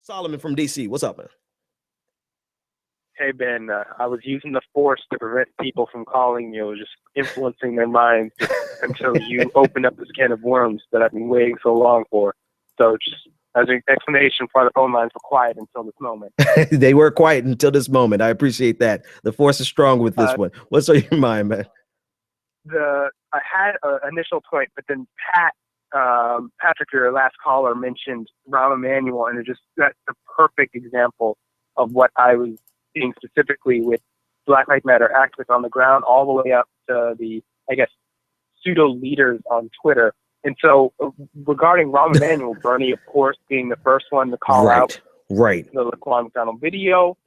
Solomon from DC. What's up, man? Hey, Ben, I was using the force to prevent people from calling you, just influencing their minds until you opened up this can of worms that I've been waiting so long for. So just as an explanation for the phone lines were quiet until this moment. They were quiet until this moment. I appreciate that. The force is strong with this one. What's on your mind, man? I had an initial point, but then Patrick, your last caller, mentioned Rahm Emanuel, and that's the perfect example of what I was seeing specifically with Black Lives Matter activists on the ground, all the way up to the, I guess, pseudo leaders on Twitter. And so, regarding Rahm Emanuel, Bernie, of course, being the first one to call out the Laquan McDonald video,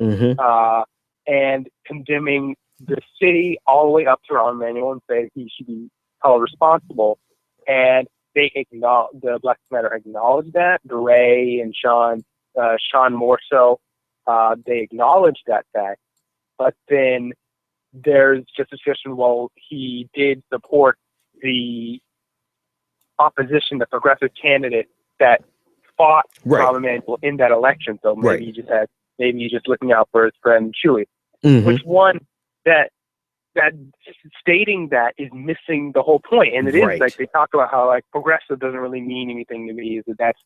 and condemning the city all the way up to Rahm Emanuel and saying he should be held responsible. And the Black Lives Matter acknowledged that. DeRay and Sean more so. They acknowledged that fact, but then there's just a discussion. Well, he did support the opposition, the progressive candidate that fought Rahm Emanuel in that election. So maybe he's just looking out for his friend Chewy. Which one that stating that is missing the whole point, and it is like they talk about how like progressive doesn't really mean anything to me. Is that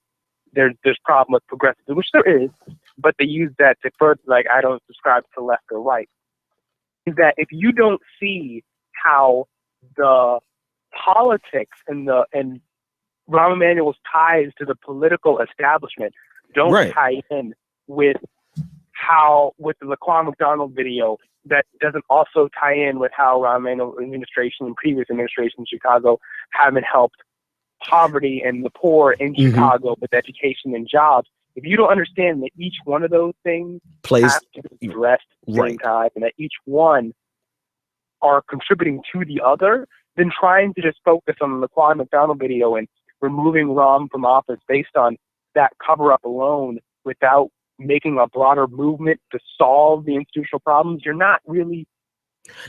there's problem with progressive, which there is, but they use that to further, like, I don't subscribe to left or right. Is that if you don't see how the politics and Rahm Emanuel's ties to the political establishment don't tie in with the Laquan McDonald video, that doesn't also tie in with how Rahm Emanuel administration and previous administrations in Chicago haven't helped poverty and the poor in Chicago with education and jobs. If you don't understand that each one of those things have to be addressed at the same time, and that each one are contributing to the other, then trying to just focus on the Laquan McDonald video and removing Rahm from office based on that cover-up alone without making a broader movement to solve the institutional problems, you're not really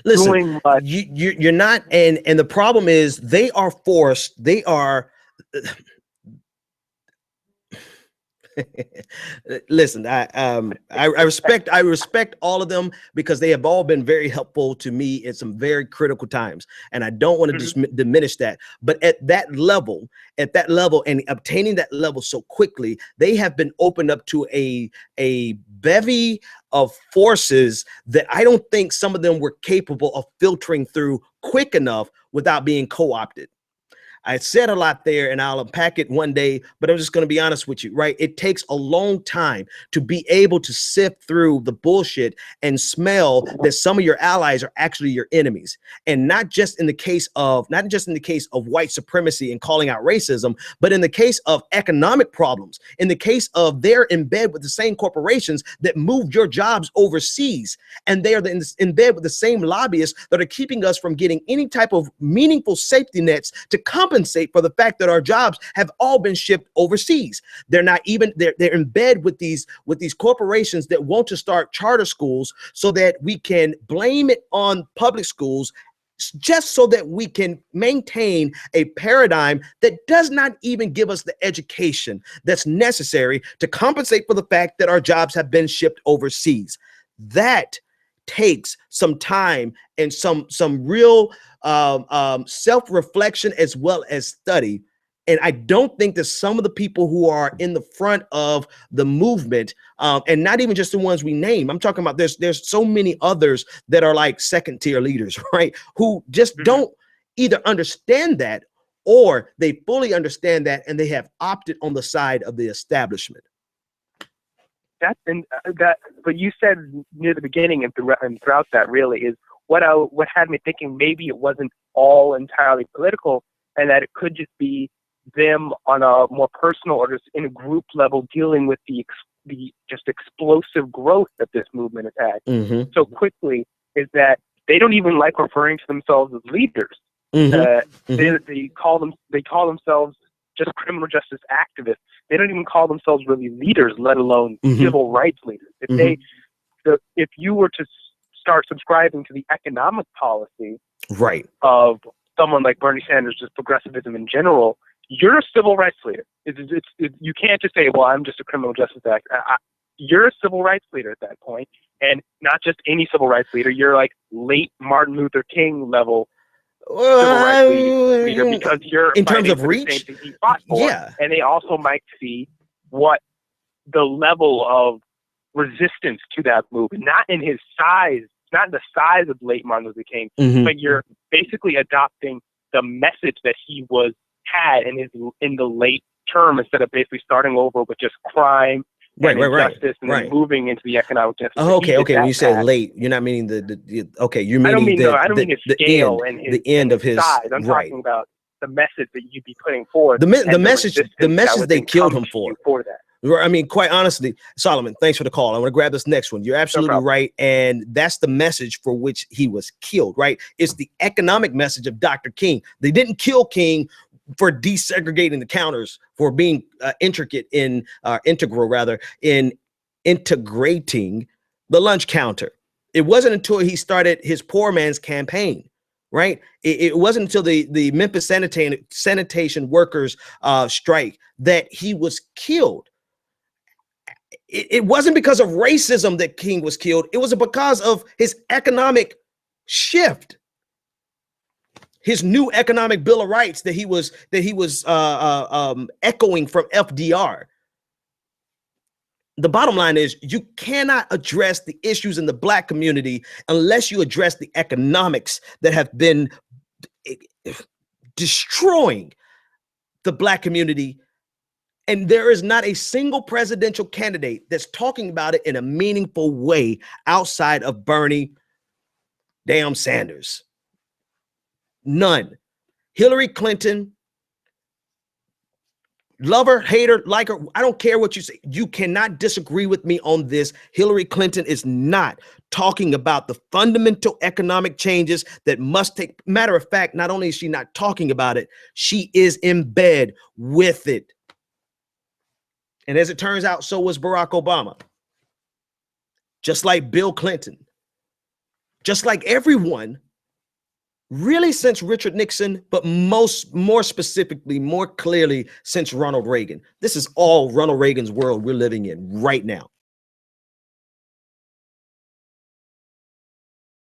doing much. You're not, and the problem is they are forced. They are. Listen, I respect all of them because they have all been very helpful to me at some very critical times, and I don't want to diminish that. But at that level, and obtaining that level so quickly, they have been opened up to a bevy of forces that I don't think some of them were capable of filtering through quick enough without being co-opted. I said a lot there, and I'll unpack it one day, but I'm just going to be honest with you, right? It takes a long time to be able to sift through the bullshit and smell that some of your allies are actually your enemies. And not just in the case of white supremacy and calling out racism, but in the case of economic problems, in the case of they're in bed with the same corporations that moved your jobs overseas, and they are in bed with the same lobbyists that are keeping us from getting any type of meaningful safety nets to compensate for the fact that our jobs have all been shipped overseas. They're in bed with these corporations that want to start charter schools so that we can blame it on public schools, just so that we can maintain a paradigm that does not even give us the education that's necessary to compensate for the fact that our jobs have been shipped overseas. That takes some time and some real self-reflection as well as study. And I don't think that some of the people who are in the front of the movement, and not even just the ones we name, I'm talking about there's so many others that are like second tier leaders, right? Who just don't either understand that, or they fully understand that and they have opted on the side of the establishment. But you said near the beginning and throughout that really is what had me thinking maybe it wasn't all entirely political, and that it could just be them on a more personal or just in a group level dealing with the just explosive growth that this movement has had so quickly, is that they don't even like referring to themselves as leaders. They call themselves just criminal justice activists. They don't even call themselves really leaders, let alone civil rights leaders. If you were to start subscribing to the economic policy of someone like Bernie Sanders, just progressivism in general, you're a civil rights leader. You can't just say, well, I'm just a criminal justice act. You're a civil rights leader at that point, and not just any civil rights leader. You're like late Martin Luther King level civil rights leader, because you're in terms fighting of for reach, the same thing he fought for. yeah. And they also might see what the level of resistance to that movement, not in his size, not in the size of late Martin Luther King, but you're basically adopting the message that he had in the late term, instead of basically starting over with just crime and injustice, and then moving into the economic justice. Oh, okay. When you say late, you're not meaning the okay. You're meaning I don't mean his scale and his, the end of his size. I'm talking about the message that you'd be putting forward. The message they killed him for that. I mean, quite honestly, Solomon, thanks for the call. I'm going to grab this next one. You're absolutely right. And that's the message for which he was killed, right? It's the economic message of Dr. King. They didn't kill King for desegregating the counters, for being integral in integrating the lunch counter. It wasn't until he started his poor man's campaign, right? It wasn't until the Memphis sanitation workers strike that he was killed. It wasn't because of racism that King was killed. It was because of his economic shift, his new economic Bill of Rights that he was echoing from FDR. The bottom line is, you cannot address the issues in the Black community unless you address the economics that have been destroying the Black community. And there is not a single presidential candidate that's talking about it in a meaningful way outside of Bernie damn Sanders. None. Hillary Clinton, love her, hate her, like her, I don't care what you say. You cannot disagree with me on this. Hillary Clinton is not talking about the fundamental economic changes that must take. Matter of fact, not only is she not talking about it, she is in bed with it. And as it turns out, so was Barack Obama. Just like Bill Clinton. Just like everyone, really since Richard Nixon, but more specifically, more clearly since Ronald Reagan. This is all Ronald Reagan's world we're living in right now.